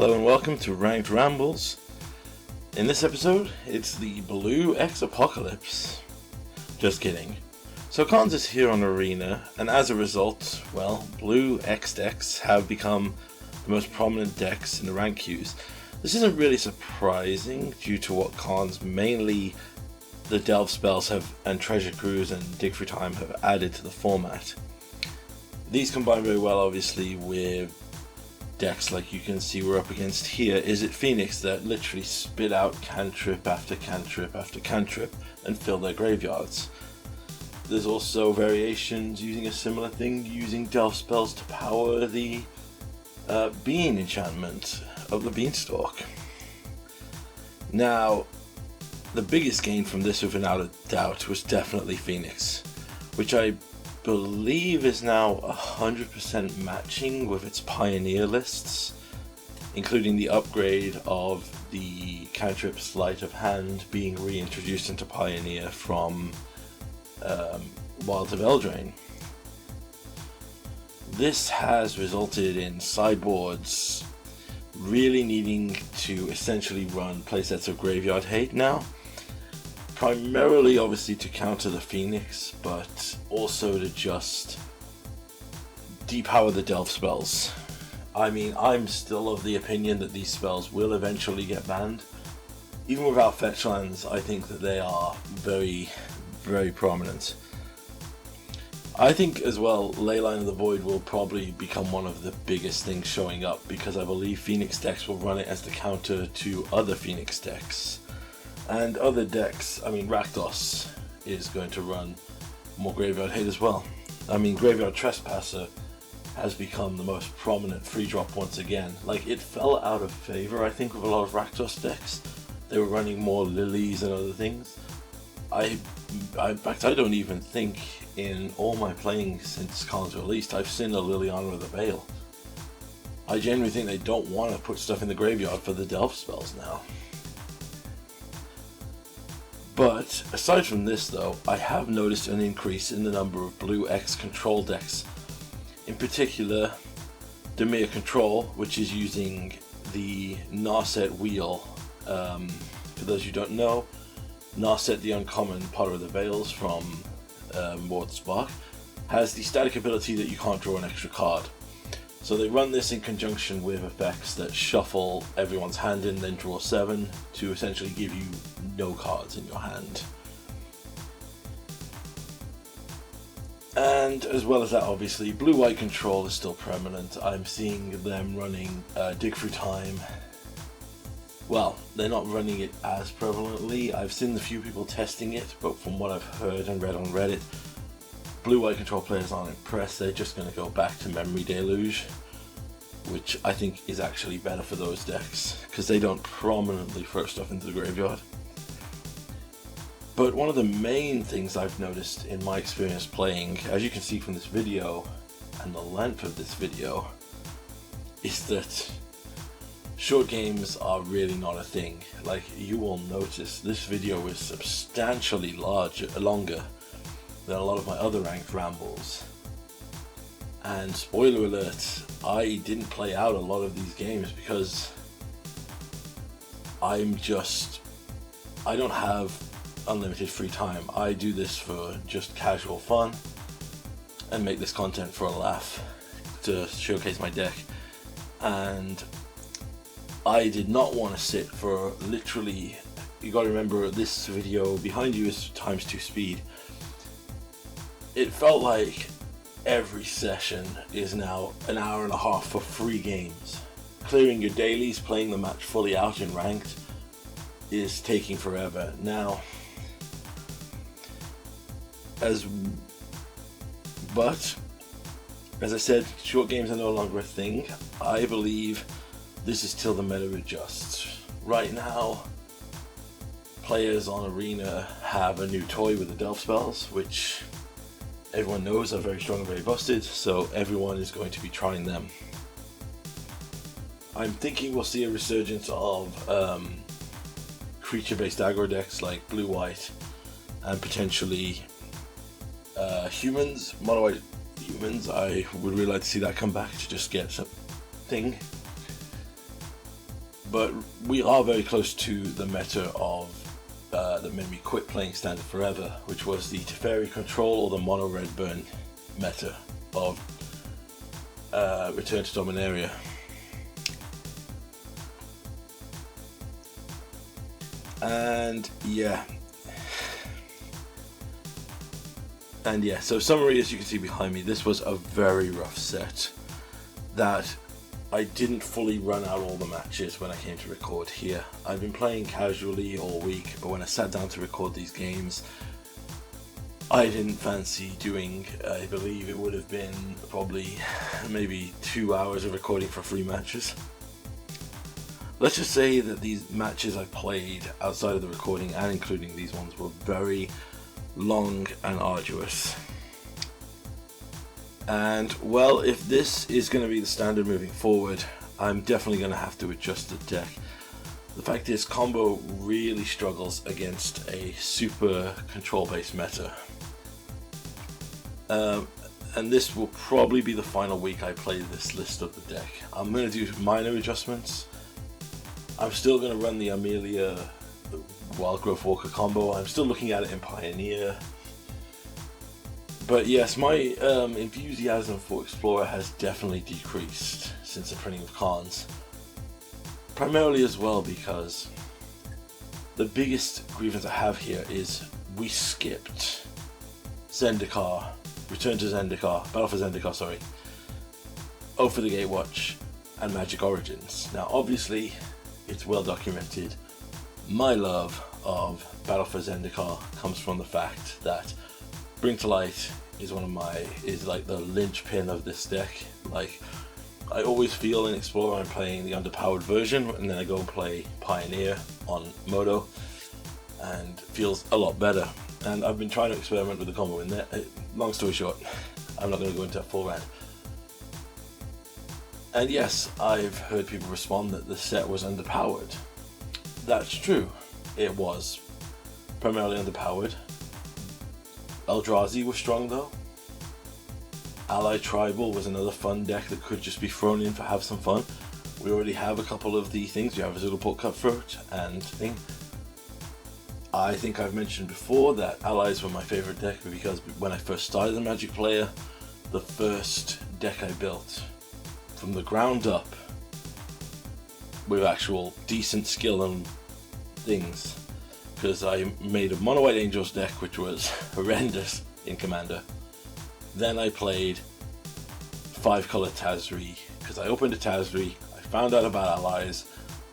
Hello and welcome to Ranked Rambles. In this episode, it's the Blue X Apocalypse. Just kidding. So Khans is here on Arena, and as a result, well, Blue X decks have become the most prominent decks in the rank queues. This isn't really surprising due to what Khans, mainly the Delve spells and Treasure Cruise and Dig Through Time have added to the format. These combine very well obviously with decks like you can see we're up against here. Izzet Phoenix that literally spit out cantrip after cantrip after cantrip and fill their graveyards. There's also variations using a similar thing, using Delve spells to power the Bean enchantment of the Beanstalk. Now, the biggest gain from this without a doubt was definitely Phoenix, which I believe is now 100% matching with its Pioneer lists, including the upgrade of the cantrip Sleight of Hand being reintroduced into Pioneer from Wilds of Eldraine. This has resulted in sideboards really needing to essentially run playsets of Graveyard Hate now. Primarily, obviously, to counter the Phoenix, but also to just depower the Delve spells. I mean, I'm still of the opinion that these spells will eventually get banned. Even without fetch lands, I think that they are very, very prominent. I think as well, Leyline of the Void will probably become one of the biggest things showing up, because I believe Phoenix decks will run it as the counter to other Phoenix decks. And other decks, I mean, Rakdos is going to run more Graveyard Hate as well. I mean, Graveyard Trespasser has become the most prominent free drop once again. Like, it fell out of favor, I think, with a lot of Rakdos decks. They were running more Lilies and other things. In fact, I don't even think in all my playing since Khans released, I've seen a Liliana with a Veil. I genuinely think they don't want to put stuff in the graveyard for the Delve spells now. But aside from this though, I have noticed an increase in the number of Blue X control decks. In particular, Dimir Control, which is using the Narset wheel. For those who don't know, Narset, the uncommon Potter of the Veils from Mord Spark, has the static ability that you can't draw an extra card. So they run this in conjunction with effects that shuffle everyone's hand in, then draw 7 to essentially give you no cards in your hand. And as well as that, obviously, Blue-White Control is still prominent. I'm seeing them running Dig Through Time. Well, they're not running it as prevalently. I've seen a few people testing it, but from what I've heard and read on Reddit, Blue-White Control players aren't impressed. They're just going to go back to Memory Deluge, which I think is actually better for those decks, because they don't prominently throw stuff into the graveyard. But one of the main things I've noticed in my experience playing, as you can see from this video, and the length of this video, is that short games are really not a thing. Like, you will notice this video is substantially longer than a lot of my other ranked rambles. And spoiler alert, I didn't play out a lot of these games because I don't have unlimited free time. I do this for just casual fun and make this content for a laugh to showcase my deck. And I did not want to sit for literally, you gotta remember this video behind you is ×2 speed. It felt like every session is now an hour and a half for 3 games. Clearing your dailies, playing the match fully out in ranked is taking forever. Now, as I said, short games are no longer a thing. I believe this is till the meta adjusts. Right now, players on Arena have a new toy with the Delve spells, which everyone knows are very strong and very busted, so everyone is going to be trying them. I'm thinking we'll see a resurgence of creature-based aggro decks like Blue-White, and potentially humans, mono-white humans. I would really like to see that come back to just get something. but we are very close to the meta of that made me quit playing Standard forever, which was the Teferi control or the mono red burn meta of Return to Dominaria. And yeah, so summary, as you can see behind me, this was a very rough set that I didn't fully run out all the matches when I came to record here. I've been playing casually all week, but when I sat down to record these games, I didn't fancy doing, I believe it would have been probably maybe 2 hours of recording for 3 matches. Let's just say that these matches I played outside of the recording, and including these ones, were very long and arduous. And well, if this is going to be the standard moving forward, I'm definitely going to have to adjust the deck. The fact is, combo really struggles against a super control based meta. And this will probably be the final week I play this list of the deck. I'm going to do minor adjustments. I'm still going to run the Amalia, the Wildgrowth Walker combo. I'm still looking at it in Pioneer. But yes, my enthusiasm for Explorer has definitely decreased since the printing of Khans. Primarily as well because the biggest grievance I have here is we skipped Zendikar, Return to Zendikar, Battle for Zendikar, sorry, Oath of the Gatewatch, and Magic Origins. Now obviously, it's well documented, my love of Battle for Zendikar comes from the fact that Bring to Light is like the linchpin of this deck. Like, I always feel in Explorer I'm playing the underpowered version, and then I go and play Pioneer on Moto, and it feels a lot better. And I've been trying to experiment with the combo in there. Long story short, I'm not going to go into a full rant. And yes, I've heard people respond that the set was underpowered. That's true, it was primarily underpowered. Eldrazi was strong though. Ally Tribal was another fun deck that could just be thrown in for have some fun. We already have a couple of the things. We have a Ziliport Cutthroat and thing. I think I've mentioned before that Allies were my favorite deck because when I first started as a Magic player, the first deck I built from the ground up with actual decent skill and things, because I made a Mono White Angels deck which was horrendous in Commander. Then I played 5-color Tazri because I opened a Tazri, I found out about Allies,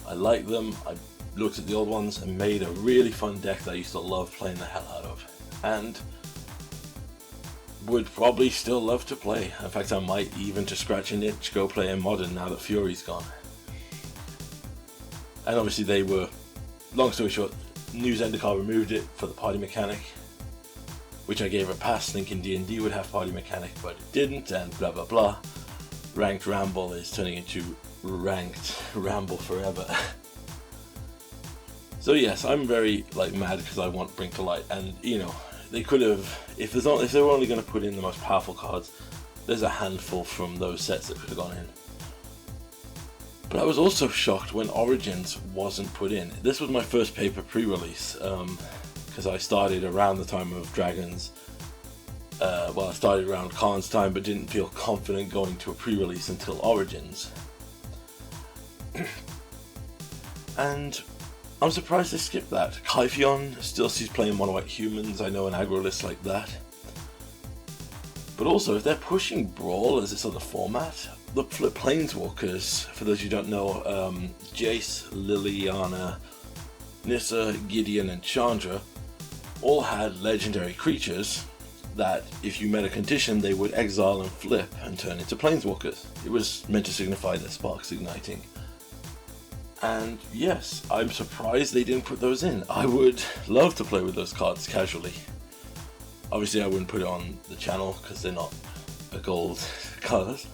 I liked them, I looked at the old ones and made a really fun deck that I used to love playing the hell out of, and would probably still love to play. In fact, I might even, to scratch an itch, go play in Modern now that Fury's gone. And obviously they were, long story short, New Zendikar removed it for the party mechanic, which I gave a pass thinking D&D would have party mechanic, but it didn't, and blah blah blah. Ranked Ramble is turning into Ranked Ramble forever. So yes, I'm very mad because I want Bring to Light, and you know, they could have, if they were only going to put in the most powerful cards, there's a handful from those sets that could have gone in. But I was also shocked when Origins wasn't put in. This was my first paper pre-release, because I started around the time of Dragons. I started around Khan's time, but didn't feel confident going to a pre-release until Origins. And I'm surprised they skipped that. Kyphion still sees playing Mono White Humans, I know an aggro list like that. But also, if they're pushing Brawl as this other format, the Planeswalkers, for those who don't know, Jace, Liliana, Nissa, Gideon, and Chandra all had legendary creatures that, if you met a condition, they would exile and flip and turn into Planeswalkers. It was meant to signify their sparks igniting. And yes, I'm surprised they didn't put those in. I would love to play with those cards casually. Obviously I wouldn't put it on the channel because they're not a gold colours.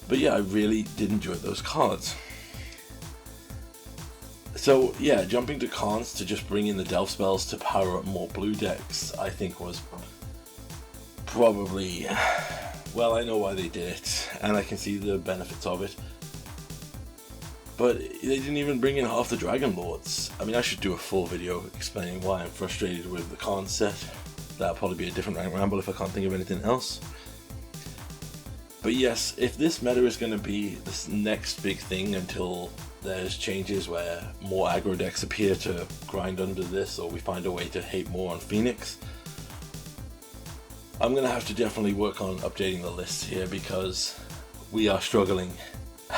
But yeah, I really did enjoy those cards. So yeah, jumping to Khans to just bring in the Delve spells to power up more blue decks, I think was probably, well, I know why they did it, and I can see the benefits of it. But they didn't even bring in half the Dragon Lords. I mean, I should do a full video explaining why I'm frustrated with the Khan set. That'll probably be a different rank ramble if I can't think of anything else. But yes, if this meta is going to be this next big thing until there's changes where more aggro decks appear to grind under this, or we find a way to hate more on Phoenix, I'm going to have to definitely work on updating the list here, because we are struggling,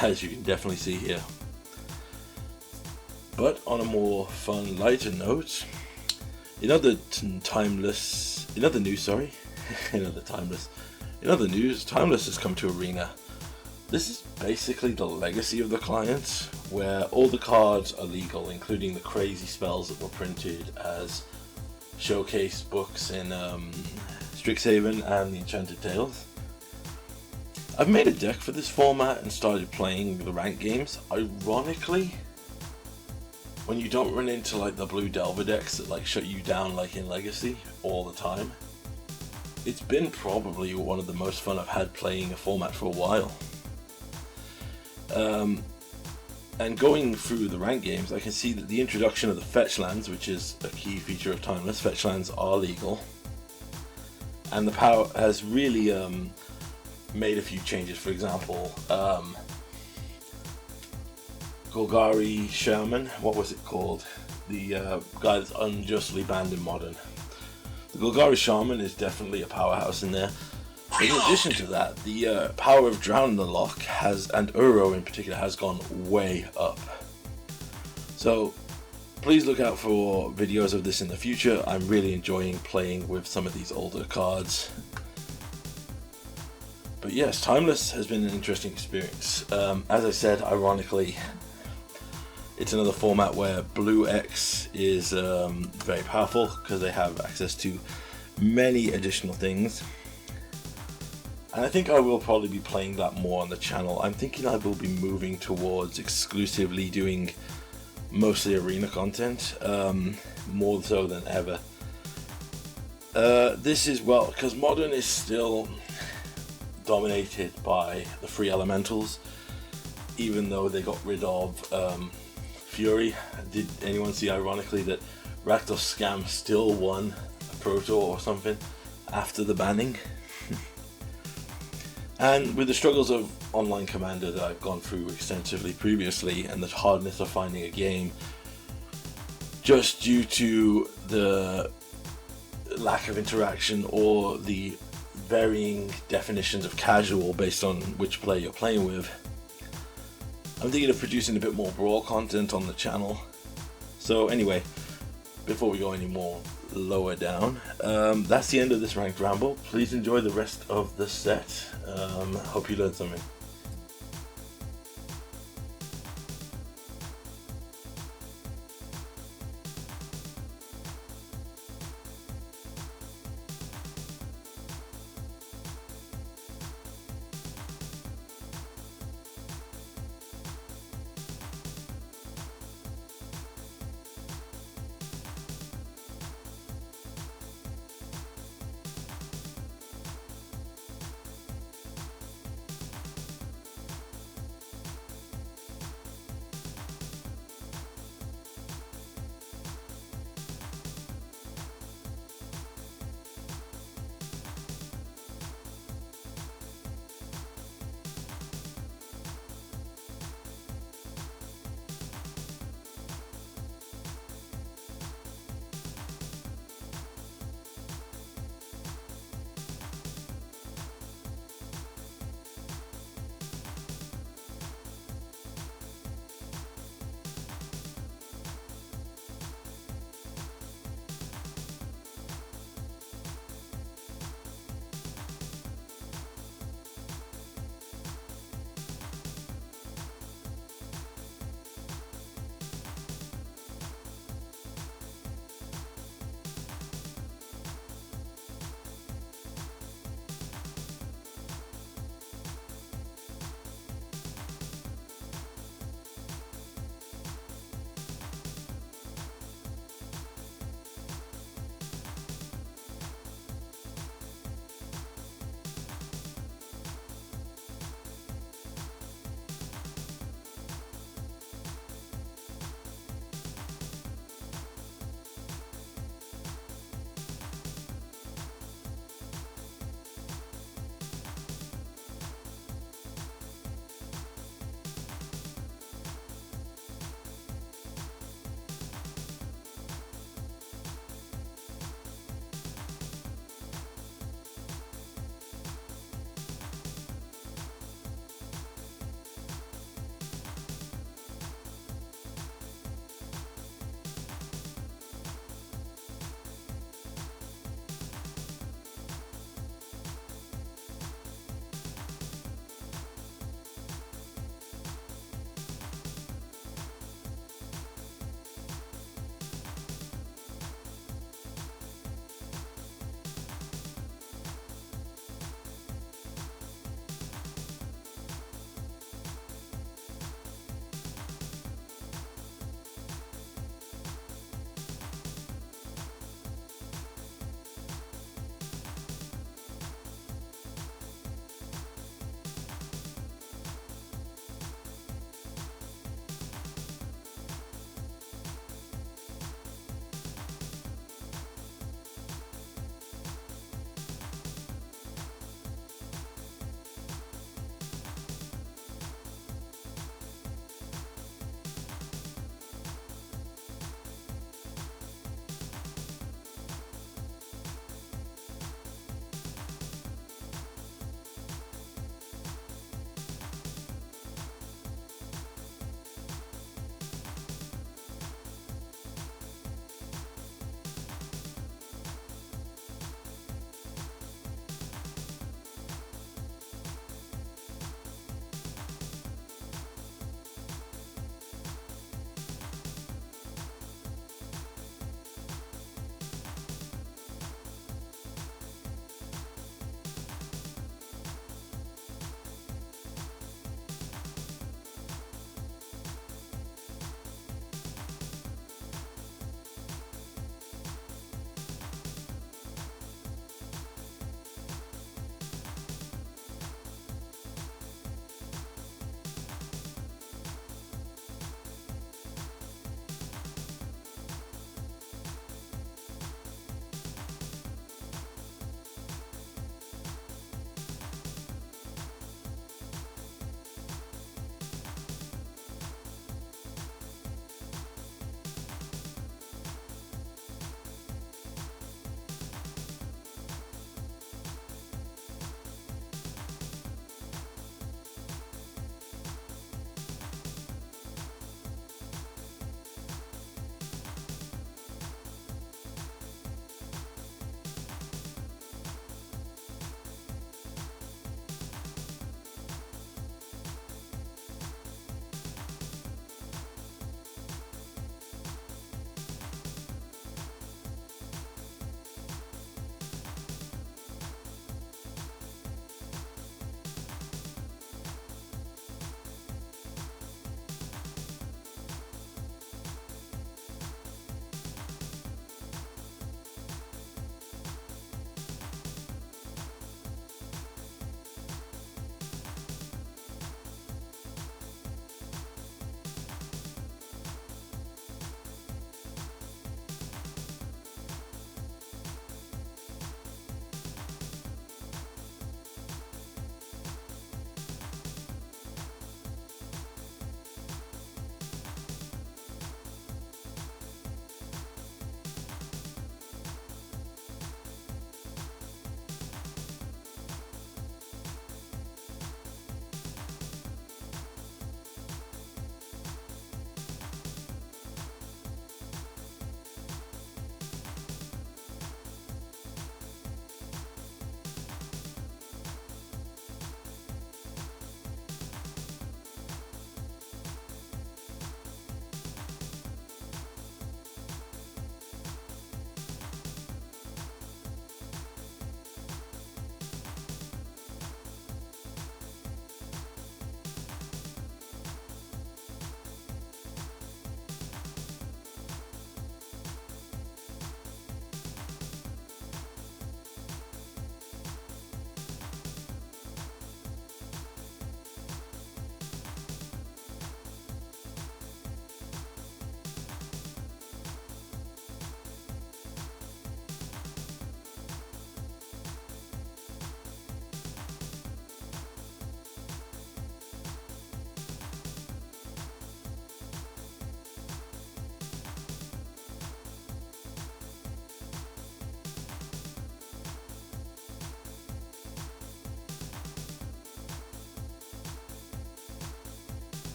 as you can definitely see here. But on a more fun, lighter note, in other news, Timeless has come to Arena. This is basically the legacy of the client, where all the cards are legal, including the crazy spells that were printed as showcase books in Strixhaven and the Enchanted Tales. I've made a deck for this format and started playing the ranked games. Ironically, when you don't run into like the blue Delver decks that like shut you down like in Legacy all the time, it's been probably one of the most fun I've had playing a format for a while. And going through the ranked games, I can see that the introduction of the fetch lands, which is a key feature of Timeless, fetch lands are legal, and the power has really made a few changes. For example, Golgari Shaman, what was it called? The guy that's unjustly banned in Modern. The Golgari Shaman is definitely a powerhouse in there. But in addition to that, the power of Drown the Loch and Uro in particular has gone way up. So please look out for videos of this in the future. I'm really enjoying playing with some of these older cards. But yes, Timeless has been an interesting experience. As I said, ironically, it's another format where Blue X is very powerful because they have access to many additional things. And I think I will probably be playing that more on the channel. I'm thinking I will be moving towards exclusively doing mostly arena content, more so than ever. This is, well, because Modern is still dominated by the free elementals, even though they got rid of Fury. Did anyone see, ironically, that Rakdos Scam still won a Pro Tour or something after the banning? And with the struggles of online Commander that I've gone through extensively previously, and the hardness of finding a game, just due to the lack of interaction or the varying definitions of casual based on which player you're playing with, I'm thinking of producing a bit more Brawl content on the channel. So anyway, before we go any more lower down, that's the end of this ranked ramble. Please enjoy the rest of the set. Hope you learned something.